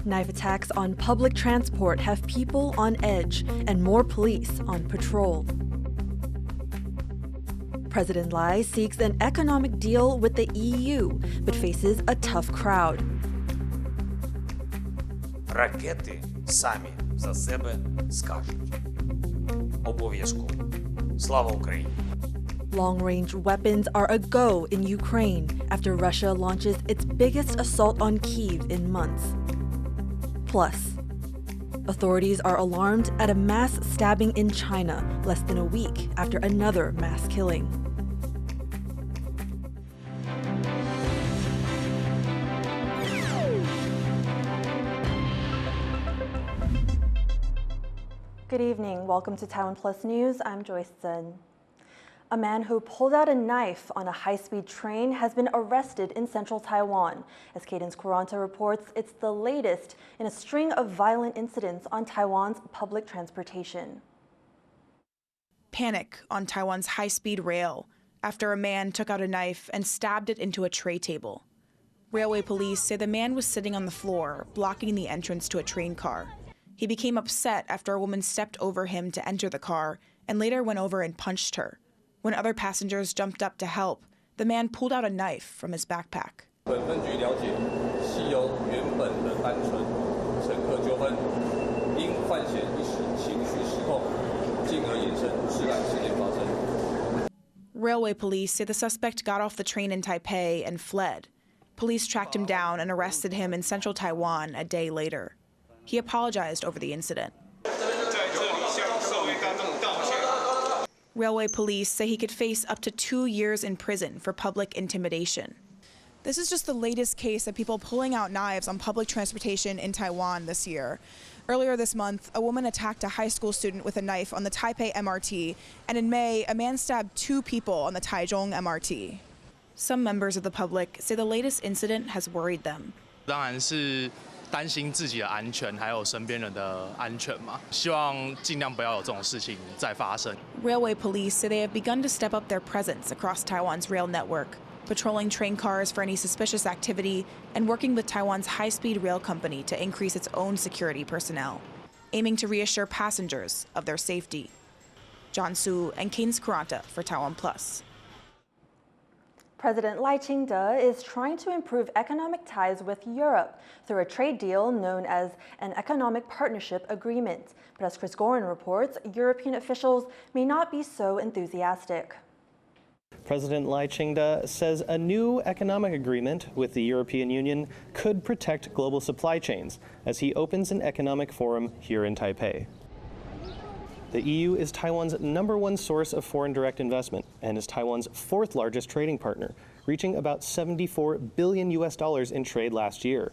Knife attacks on public transport have people on edge and more police on patrol. President Lai seeks an economic deal with the EU, but faces a tough crowd. Ракети самі за себе скажуть. Обов'язково. Слава Україні! Long-range weapons are a go in Ukraine after Russia launches its biggest assault on Kyiv in months. Plus, authorities are alarmed at a mass stabbing in China less than a week after another mass killing. Good evening. Welcome to TaiwanPlus News. I'm Joyce Zhen. A man who pulled out a knife on a high-speed train has been arrested in central Taiwan. As Cadence Quaranta reports, it's the latest in a string of violent incidents on Taiwan's public transportation. Panic on Taiwan's high-speed rail after a man took out a knife and stabbed it into a tray table. Railway police say the man was sitting on the floor, blocking the entrance to a train car. He became upset after a woman stepped over him to enter the car and later went over and punched her. When other passengers jumped up to help, the man pulled out a knife from his backpack. Railway police say the suspect got off the train in Taipei and fled. Police tracked him down and arrested him in central Taiwan a day later. He apologized over the incident. Railway police say he could face up to 2 years in prison for public intimidation. This is just the latest case of people pulling out knives on public transportation in Taiwan this year. Earlier this month, a woman attacked a high school student with a knife on the Taipei MRT, and in May, a man stabbed 2 people on the Taichung MRT. Some members of the public say the latest incident has worried them. 当然是担心自己的安全，还有身边人的安全嘛。希望尽量不要有这种事情再发生。Railway police say they have begun to step up their presence across Taiwan's rail network, patrolling train cars for any suspicious activity and working with Taiwan's High Speed Rail company to increase its own security personnel, aiming to reassure passengers of their safety. John Su and Cadence Quaranta for TaiwanPlus. President Lai Ching-te is trying to improve economic ties with Europe through a trade deal known as an Economic Partnership Agreement. But as Chris Gorin reports, European officials may not be so enthusiastic. President Lai Ching-te says a new economic agreement with the European Union could protect global supply chains as he opens an economic forum here in Taipei. The EU is Taiwan's #1 source of foreign direct investment and is Taiwan's 4th largest trading partner, reaching about $74 billion in trade last year.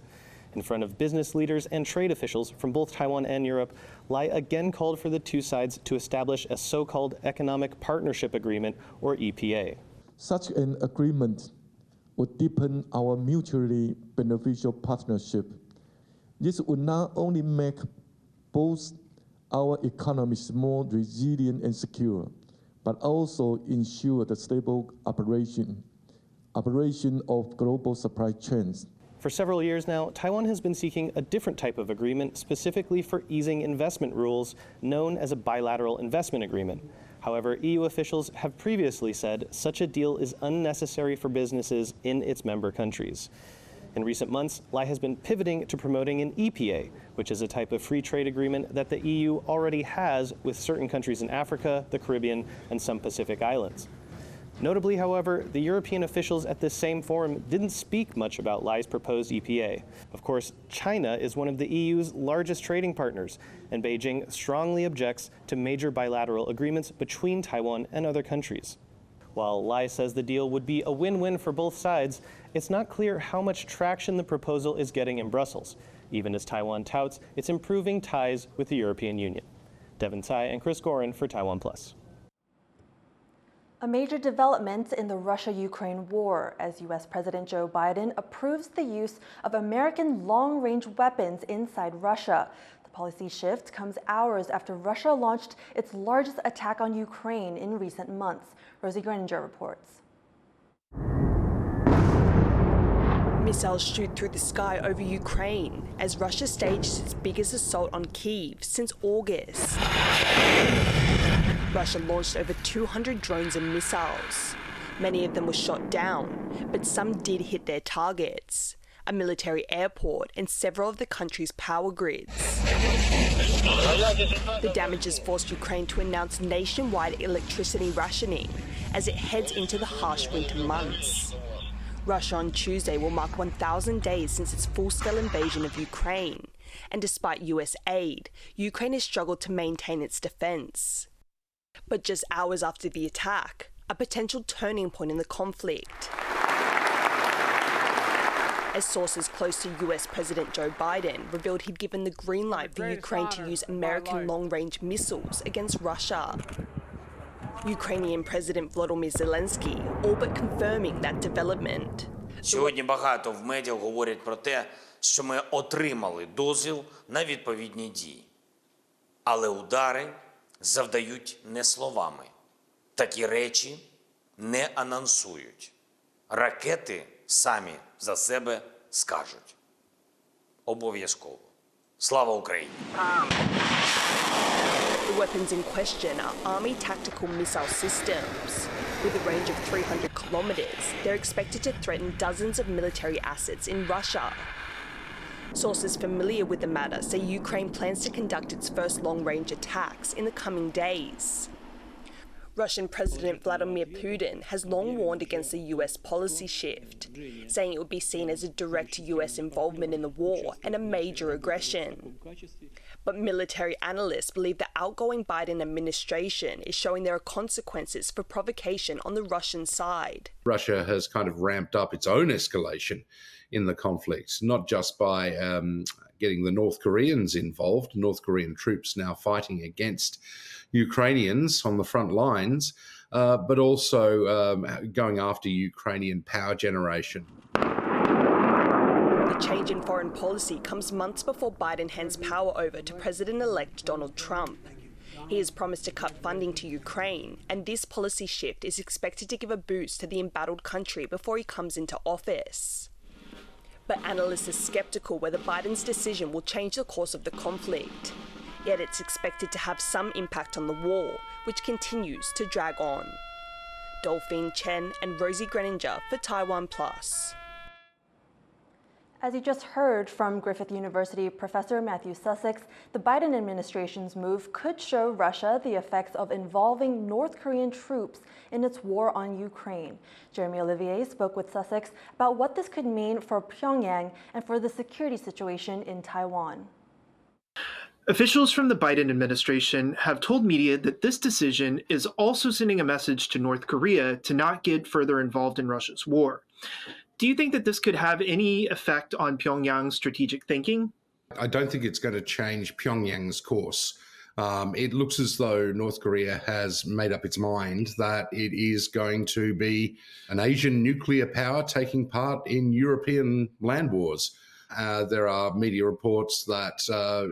In front of business leaders and trade officials from both Taiwan and Europe, Lai again called for the two sides to establish a so-called Economic Partnership Agreement, or EPA. Such an agreement would deepen our mutually beneficial partnership. This would not only make both our economies more resilient and secure, but also ensure the stable operation of global supply chains. For several years now, Taiwan has been seeking a different type of agreement specifically for easing investment rules, known as a bilateral investment agreement. However, EU officials have previously said such a deal is unnecessary for businesses in its member countries. In recent months, Lai has been pivoting to promoting an EPA, which is a type of free trade agreement that the EU already has with certain countries in Africa, the Caribbean, and some Pacific islands. Notably, however, the European officials at this same forum didn't speak much about Lai's proposed EPA. Of course, China is one of the EU's largest trading partners, and Beijing strongly objects to major bilateral agreements between Taiwan and other countries. While Lai says the deal would be a win-win for both sides, it's not clear how much traction the proposal is getting in Brussels, even as Taiwan touts its improving ties with the European Union. Devin Tsai and Chris Gorin for TaiwanPlus. A major development in the Russia-Ukraine war as U.S. President Joe Biden approves the use of American long-range weapons inside Russia. The The policy shift comes hours after Russia launched its largest attack on Ukraine in recent months. Rosie Greninger reports. Missiles shoot through the sky over Ukraine as Russia stages its biggest assault on Kyiv since August. Russia launched over 200 drones and missiles. Many of them were shot down, but some did hit their targets: a military airport and several of the country's power grids. The damages forced Ukraine to announce nationwide electricity rationing as it heads into the harsh winter months. Russia on Tuesday will mark 1,000 days since its full-scale invasion of Ukraine, and despite US aid, Ukraine has struggled to maintain its defense. But just hours after the attack, a potential turning point in the conflict, as sources close to US President Joe Biden revealed he'd given the green light for Ukraine to use American long-range missiles against Russia. Ukrainian President Volodymyr Zelensky all but confirming that development. Сьогодні багато в медіа говорять про те, що ми отримали дозвіл на відповідні дії. Але удари завдають не словами. Такі речі не анонсують. Ракети самі за себе скажуть. Обов'язково. Слава Україні! The weapons in question are Army tactical missile systems. With a range of 300 kilometers, they're expected to threaten dozens of military assets in Russia. Sources familiar with the matter say Ukraine plans to conduct its first long-range attacks in the coming days. Russian President Vladimir Putin has long warned against the US policy shift, saying it would be seen as a direct US involvement in the war and a major aggression. But military analysts believe the outgoing Biden administration is showing there are consequences for provocation on the Russian side. Russia has kind of ramped up its own escalation in the conflict, not just by getting the North Koreans involved, North Korean troops now fighting against Ukrainians on the front lines, but also going after Ukrainian power generation. The change in foreign policy comes months before Biden hands power over to President-elect Donald Trump. He has promised to cut funding to Ukraine, and this policy shift is expected to give a boost to the embattled country before he comes into office. But analysts are skeptical whether Biden's decision will change the course of the conflict. Yet it's expected to have some impact on the war, which continues to drag on. Dolphine Chen and Rosie Greninger for TaiwanPlus. As you just heard from Griffith University Professor Matthew Sussex, the Biden administration's move could show Russia the effects of involving North Korean troops in its war on Ukraine. Jeremy Olivier spoke with Sussex about what this could mean for Pyongyang and for the security situation in Taiwan. Officials from the Biden administration have told media that this decision is also sending a message to North Korea to not get further involved in Russia's war. Do you think that this could have any effect on Pyongyang's strategic thinking? I don't think it's going to change Pyongyang's course. It looks as though North Korea has made up its mind that it is going to be an Asian nuclear power taking part in European land wars. There are media reports that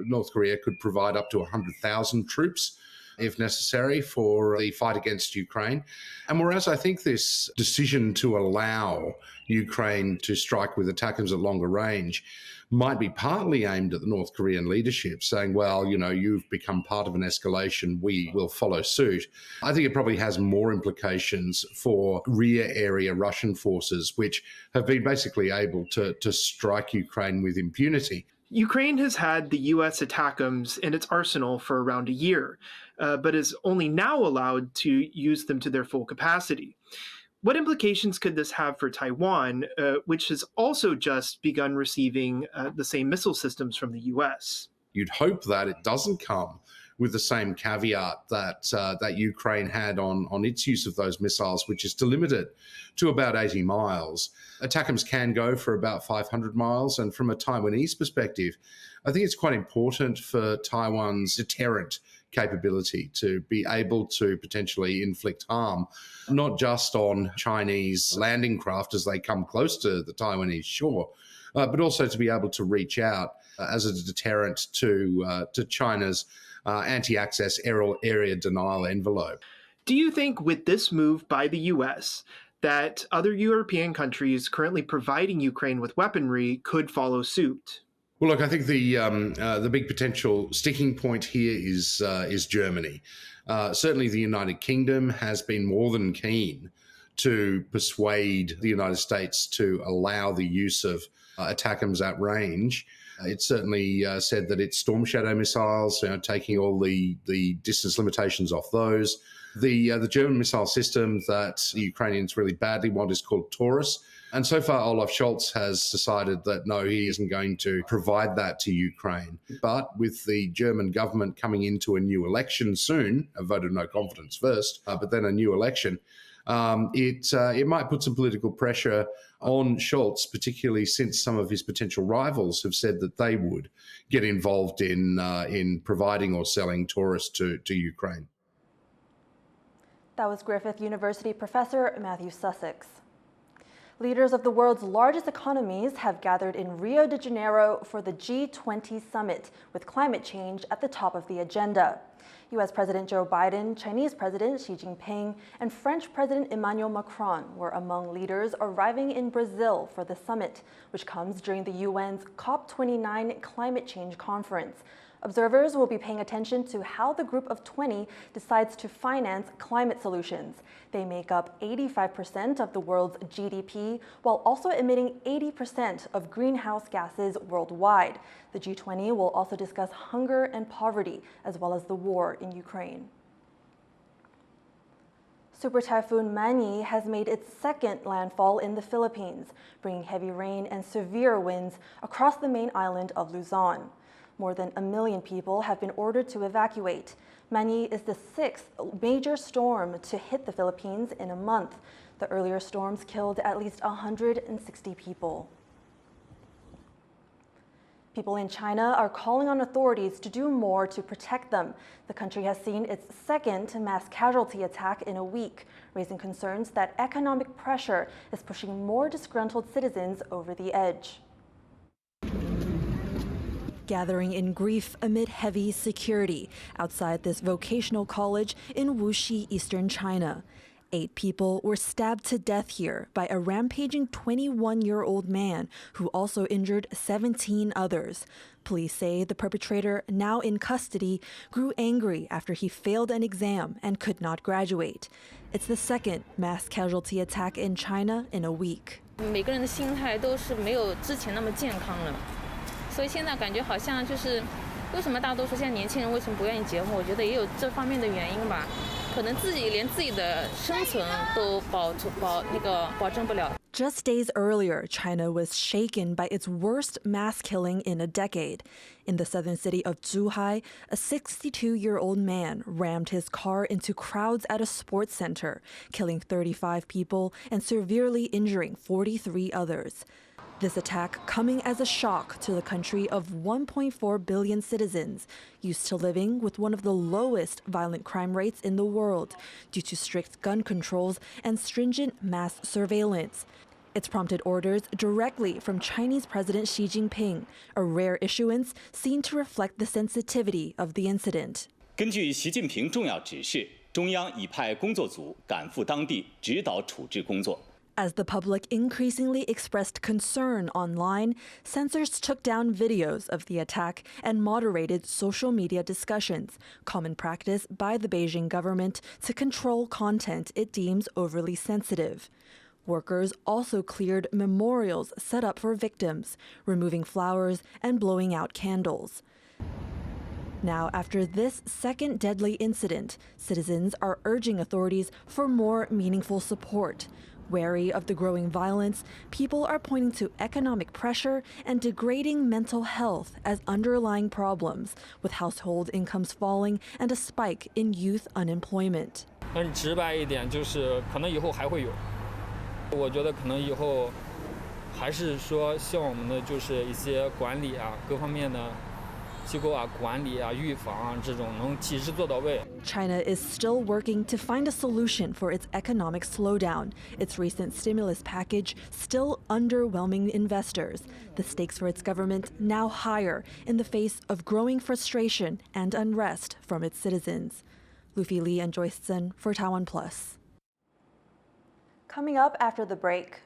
North Korea could provide up to 100,000 troops, if necessary, for the fight against Ukraine. And whereas I think this decision to allow Ukraine to strike with attackers at longer range might be partly aimed at the North Korean leadership, saying, well, you know, you've become part of an escalation, we will follow suit. I think it probably has more implications for rear area Russian forces, which have been basically able to strike Ukraine with impunity. Ukraine has had the U.S. ATACMS in its arsenal for around a year, but is only now allowed to use them to their full capacity. What implications could this have for Taiwan, which has also just begun receiving the same missile systems from the U.S.? You'd hope that it doesn't come with the same caveat that Ukraine had on its use of those missiles, which is to limit it to about 80 miles. ATACMS can go for about 500 miles. And from a Taiwanese perspective, I think it's quite important for Taiwan's deterrent capability to be able to potentially inflict harm, not just on Chinese landing craft as they come close to the Taiwanese shore, but also to be able to reach out as a deterrent to China's anti-access area denial envelope. Do you think with this move by the U.S. that other European countries currently providing Ukraine with weaponry could follow suit? Well, look, I think the big potential sticking point here is Germany. Certainly, the United Kingdom has been more than keen to persuade the United States to allow the use of ATACMS at range. It certainly said that its Storm Shadow missiles, taking all the distance limitations off those. The German missile system that the Ukrainians really badly want is called Taurus. And so far, Olaf Scholz has decided that no, he isn't going to provide that to Ukraine. But with the German government coming into a new election soon, a vote of no confidence first, but then a new election, it might put some political pressure on Scholz, particularly since some of his potential rivals have said that they would get involved in providing or selling Taurus to Ukraine. That was Griffith University professor Matthew Sussex. Leaders of the world's largest economies have gathered in Rio de Janeiro for the G20 summit, with climate change at the top of the agenda. U.S. President Joe Biden, Chinese President Xi Jinping, and French President Emmanuel Macron were among leaders arriving in Brazil for the summit, which comes during the UN's COP29 climate change conference. Observers will be paying attention to how the Group of 20 decides to finance climate solutions. They make up 85% of the world's GDP, while also emitting 80% of greenhouse gases worldwide. The G20 will also discuss hunger and poverty, as well as the war in Ukraine. Super Typhoon Mani has made its second landfall in the Philippines, bringing heavy rain and severe winds across the main island of Luzon. More than 1 million people have been ordered to evacuate. Mani is the 6th major storm to hit the Philippines in a month. The earlier storms killed at least 160 people. People in China are calling on authorities to do more to protect them. The country has seen its second mass casualty attack in a week, raising concerns that economic pressure is pushing more disgruntled citizens over the edge. Gathering in grief amid heavy security outside this vocational college in Wuxi, eastern China. 8 people were stabbed to death here by a rampaging 21-year-old man who also injured 17 others. Police say the perpetrator, now in custody, grew angry after he failed an exam and could not graduate. It's the second mass casualty attack in China in a week. 每个人的心态都是没有之前那么健康了。 所以现在感觉好像就是，为什么大多数现在年轻人为什么不愿意结婚？我觉得也有这方面的原因吧，可能连自己的生存都保证不了。 Just days earlier, China was shaken by its worst mass killing in a decade. In the southern city of Zhuhai, a 62-year-old man rammed his car into crowds at a sports center, killing 35 people and severely injuring 43 others. This attack coming as a shock to the country of 1.4 billion citizens, used to living with one of the lowest violent crime rates in the world due to strict gun controls and stringent mass surveillance. It's prompted orders directly from Chinese President Xi Jinping, a rare issuance seen to reflect the sensitivity of the incident. 根据习近平重要指示，中央已派工作组赶赴当地指导处置工作。 As the public increasingly expressed concern online, censors took down videos of the attack and moderated social media discussions, common practice by the Beijing government to control content it deems overly sensitive. Workers also cleared memorials set up for victims, removing flowers and blowing out candles. Now, after this second deadly incident, citizens are urging authorities for more meaningful support. Wary of the growing violence, people are pointing to economic pressure and degrading mental health as underlying problems, with household incomes falling and a spike in youth unemployment. 很直白一点，就是可能以后还会有。我觉得可能以后还是说希望我们的就是一些管理啊，各方面的机构啊、管理啊、预防啊这种能及时做到位。China is still working to find a solution for its economic slowdown. Its recent stimulus package still underwhelming investors. The stakes for its government now higher in the face of growing frustration and unrest from its citizens. Luffy Li and Joyce Zhen for TaiwanPlus. Coming up after the break.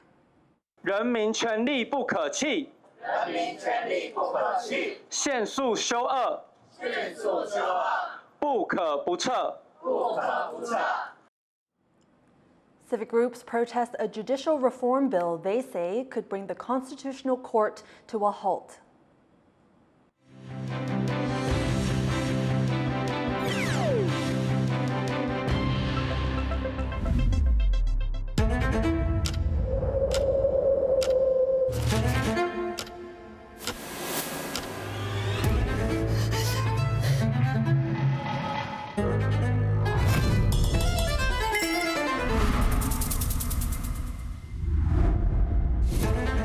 人民权利不可弃，人民权利不可弃，限速修恶，限速修恶，不可不撤，不可不撤。Civic groups protest a judicial reform bill they say could bring the Constitutional Court to a halt.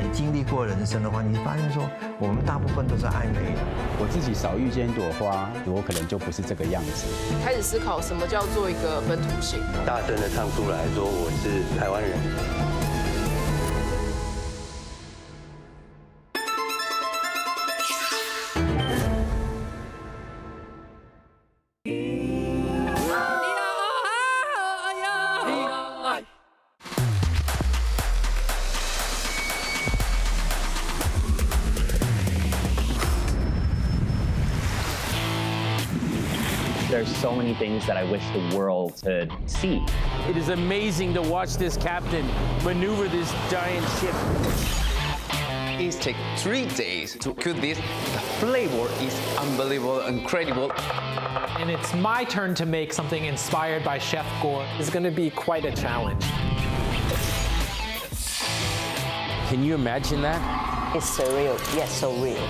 你经历过人生的话，你发现说，我们大部分都是爱美的。我自己少遇见一朵花，我可能就不是这个样子。开始思考什么叫做一个本土性，大声的唱出来说我是台湾人。There's so many things that I wish the world could see. It is amazing to watch this captain maneuver this giant ship. It takes 3 days to cook this. The flavor is unbelievable, incredible. And it's my turn to make something inspired by Chef Gore. It's going to be quite a challenge. Can you imagine that? It's surreal, yes, so real.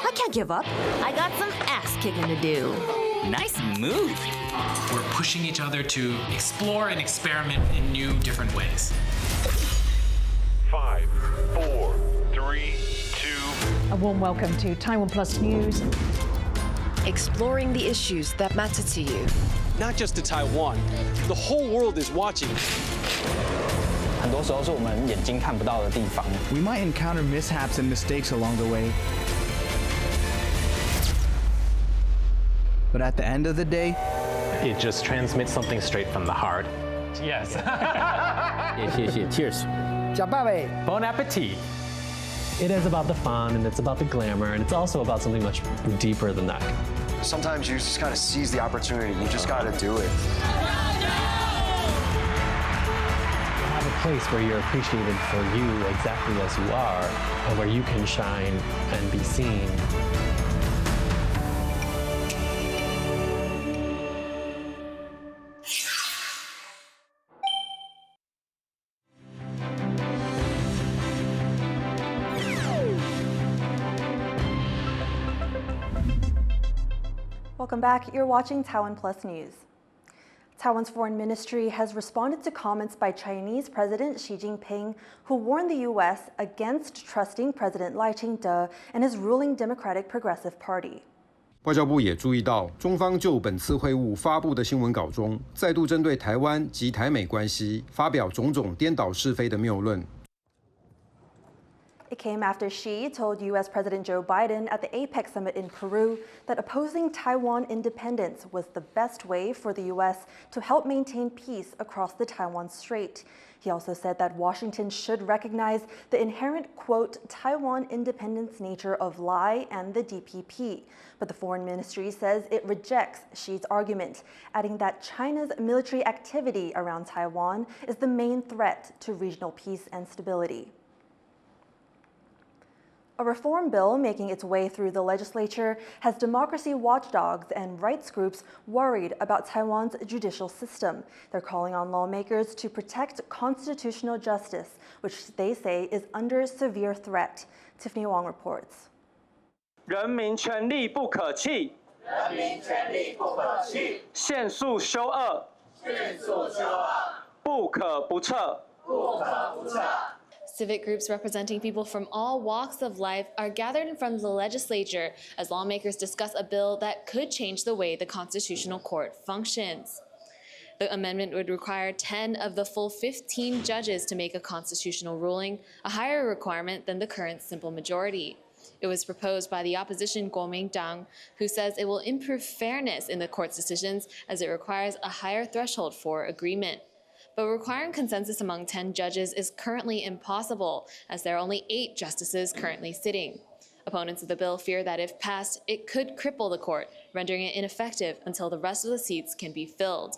I can't give up. I got some ass kicking to do. Nice move. We're pushing each other to explore and experiment in new, different ways. 5, 4, 3, 2. A warm welcome to TaiwanPlus News. Exploring the issues that matter to you. Not just to Taiwan, the whole world is watching. 很多时候是我们眼睛看不到的地方。We might encounter mishaps and mistakes along the way. But at the end of the day, it just transmits something straight from the heart. Yes. Cheers. Bon appetit. It is about the fun and it's about the glamour and it's also about something much deeper than that. Sometimes you just gotta seize the opportunity. You just gotta do it. Have a place where you're appreciated for you exactly as you are and where you can shine and be seen. Welcome back. You're watching TaiwanPlus News. Taiwan's foreign ministry has responded to comments by Chinese President Xi Jinping, who warned the U.S. against trusting President Lai Ching-te and his ruling Democratic Progressive Party. 外交部也注意到，中方就本次会晤发布的新闻稿中，再度针对台湾及台美关系发表种种颠倒是非的谬论。 It came after Xi told U.S. President Joe Biden at the APEC summit in Peru that opposing Taiwan independence was the best way for the U.S. to help maintain peace across the Taiwan Strait. He also said that Washington should recognize the inherent, quote, Taiwan independence nature of Lai and the DPP. But the foreign ministry says it rejects Xi's argument, adding that China's military activity around Taiwan is the main threat to regional peace and stability. A reform bill making its way through the legislature has democracy watchdogs and rights groups worried about Taiwan's judicial system. They're calling on lawmakers to protect constitutional justice, which they say is under severe threat. Tiffany Wong reports. 人民权利不可弃，人民权利不可弃，限速修恶，限速修恶，不可不撤，不可不撤。Civic groups representing people from all walks of life are gathered in front of the legislature as lawmakers discuss a bill that could change the way the Constitutional Court functions. The amendment would require 10 of the full 15 judges to make a constitutional ruling, a higher requirement than the current simple majority. It was proposed by the opposition Kuomintang, who says it will improve fairness in the court's decisions as it requires a higher threshold for agreement. But requiring consensus among 10 judges is currently impossible, as there are only 8 justices currently sitting. Opponents of the bill fear that if passed, it could cripple the court, rendering it ineffective until the rest of the seats can be filled.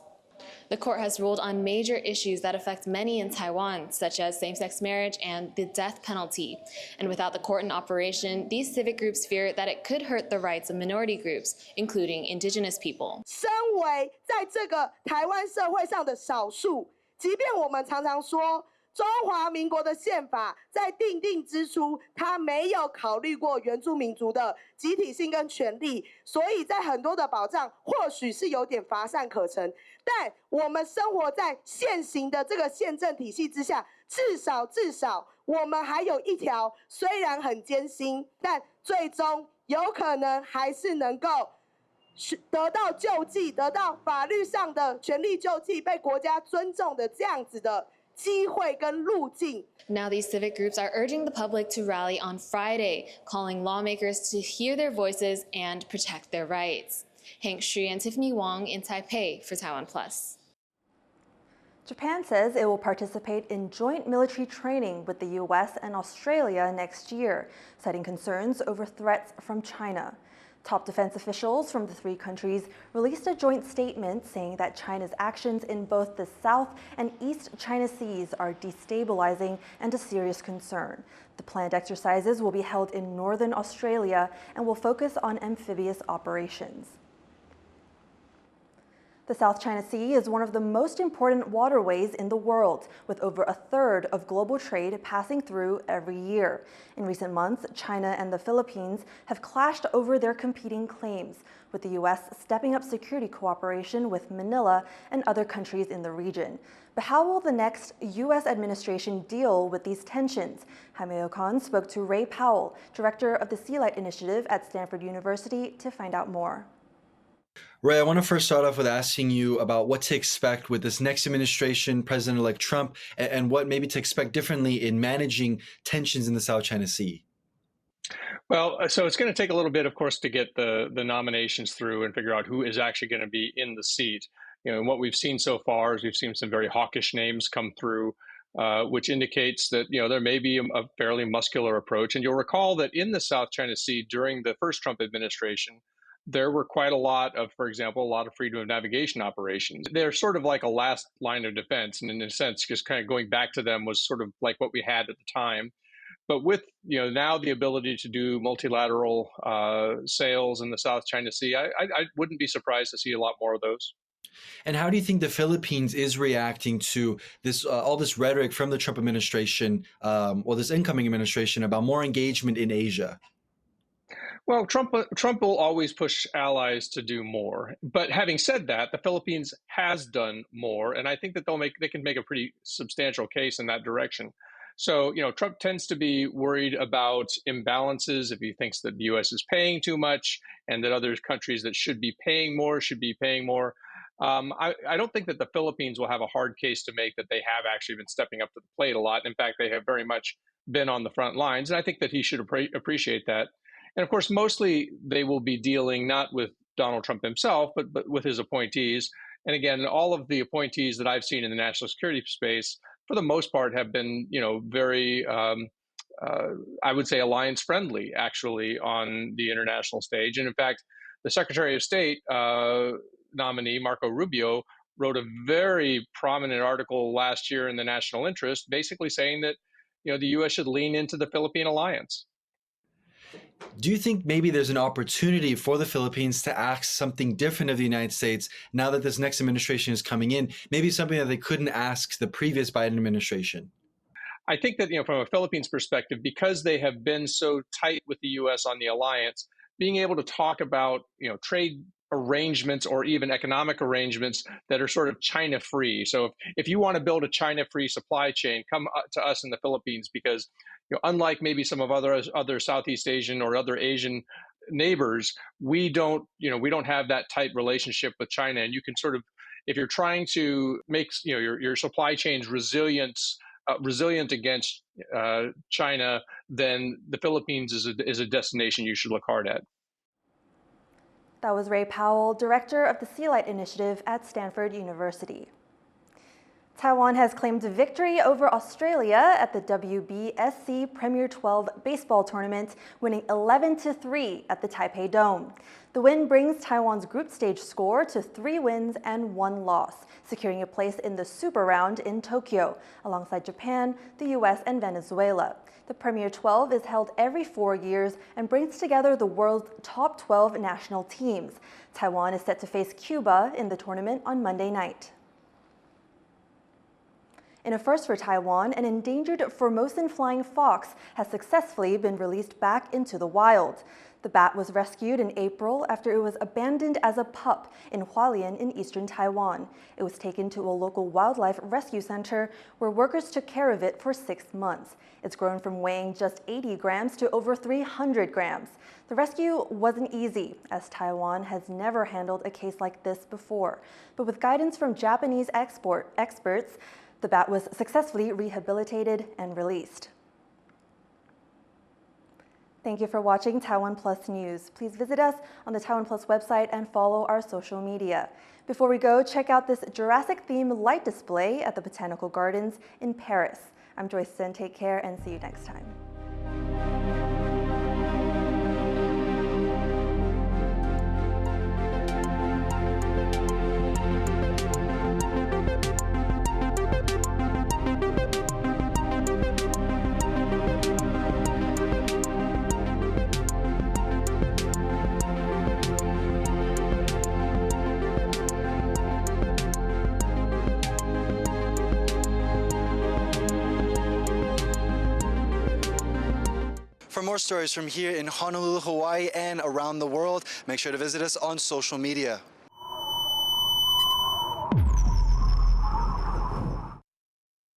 The court has ruled on major issues that affect many in Taiwan, such as same-sex marriage and the death penalty. And without the court in operation, these civic groups fear that it could hurt the rights of minority groups, including indigenous people. 身为在这个台湾社会上的少数，即便我们常常说中华民国的宪法在订定之初，它没有考虑过原住民族的集体性跟权利，所以在很多的保障或许是有点乏善可陈。但我们生活在现行的这个宪政体系之下，至少我们还有一条虽然很艰辛，但最终有可能还是能够得到救济，得到法律上的权利救济，被国家尊重的这样子的机会跟路径。Now these civic groups are urging the public to rally on Friday, calling lawmakers to hear their voices and protect their rights. Hank Xu and Tiffany Wong in Taipei for TaiwanPlus. Japan says it will participate in joint military training with the U.S. and Australia next year, citing concerns over threats from China. Top defense officials from the 3 countries released a joint statement saying that China's actions in both the South and East China Seas are destabilizing and a serious concern. The planned exercises will be held in northern Australia and will focus on amphibious operations. The South China Sea is one of the most important waterways in the world, with over a third of global trade passing through every year. In recent months, China and the Philippines have clashed over their competing claims, with the U.S. stepping up security cooperation with Manila and other countries in the region. But how will the next U.S. administration deal with these tensions? Jaime Ocon spoke to Ray Powell, director of the Sea Light Initiative at Stanford University, to find out more. Ray, I want to first start off with asking you about what to expect with this next administration, President-elect Trump, and what maybe to expect differently in managing tensions in the South China Sea. Well, so it's going to take a little bit, of course, to get the nominations through and figure out who is actually going to be in the seat. You know, and what we've seen so far is we've seen some very hawkish names come through, which indicates that, you know, there may be a fairly muscular approach. And you'll recall that in the South China Sea during the first Trump administration, there were quite a lot of, for example, a lot of freedom of navigation operations. They're sort of like a last line of defense. And in a sense, just kind of going back to them was sort of like what we had at the time. But with, you know, now the ability to do multilateral sails in the South China Sea, I wouldn't be surprised to see a lot more of those. And how do you think the Philippines is reacting to this, all this rhetoric from the Trump administration, or this incoming administration about more engagement in Asia? Well, Trump will always push allies to do more. But having said that, the Philippines has done more, and I think that they can make a pretty substantial case in that direction. So, you know, Trump tends to be worried about imbalances if he thinks that the U.S. is paying too much and that other countries that should be paying more should be paying more. I don't think that the Philippines will have a hard case to make that they have actually been stepping up to the plate a lot. In fact, they have very much been on the front lines, and I think that he should appreciate that. And of course, mostly they will be dealing not with Donald Trump himself, but with his appointees. And again, all of the appointees that I've seen in the national security space, for the most part, have been, you know, very, I would say, alliance friendly, actually, on the international stage. And in fact, the Secretary of State nominee, Marco Rubio, wrote a very prominent article last year in the National Interest, basically saying that, you know, the U.S. should lean into the Philippine alliance. Do you think maybe there's an opportunity for the Philippines to ask something different of the United States now that this next administration is coming in? Maybe something that they couldn't ask the previous Biden administration? I think that, you know, from a Philippines perspective, because they have been so tight with the U.S. on the alliance, being able to talk about, you know, trade arrangements or even economic arrangements that are sort of China-free. So if you want to build a China-free supply chain, come to us in the Philippines, because unlike maybe some of other Southeast Asian or other Asian neighbors, we don't have that tight relationship with China. And you can sort of, if you're trying to make your supply chains resilient against China, then the Philippines is a destination you should look hard at. That was Ray Powell, director of the Sea Light Initiative at Stanford University. Taiwan has claimed victory over Australia at the WBSC Premier 12 baseball tournament, winning 11-3 at the Taipei Dome. The win brings Taiwan's group stage score to 3 wins and 1 loss, securing a place in the Super Round in Tokyo, alongside Japan, the US, and Venezuela. The Premier 12 is held every 4 years and brings together the world's top 12 national teams. Taiwan is set to face Cuba in the tournament on Monday night. In a first for Taiwan, an endangered Formosan flying fox has successfully been released back into the wild. The bat was rescued in April after it was abandoned as a pup in Hualien in eastern Taiwan. It was taken to a local wildlife rescue center where workers took care of it for 6 months. It's grown from weighing just 80 grams to over 300 grams. The rescue wasn't easy, as Taiwan has never handled a case like this before. But with guidance from Japanese experts, the bat was successfully rehabilitated and released. Thank you for watching TaiwanPlus News. Please visit us on the TaiwanPlus website and follow our social media. Before we go, check out this Jurassic-themed light display at the Botanical Gardens in Paris. I'm Joyce Sin. Take care and see you next time. For more stories from here in Honolulu, Hawaii, and around the world, make sure to visit us on social media.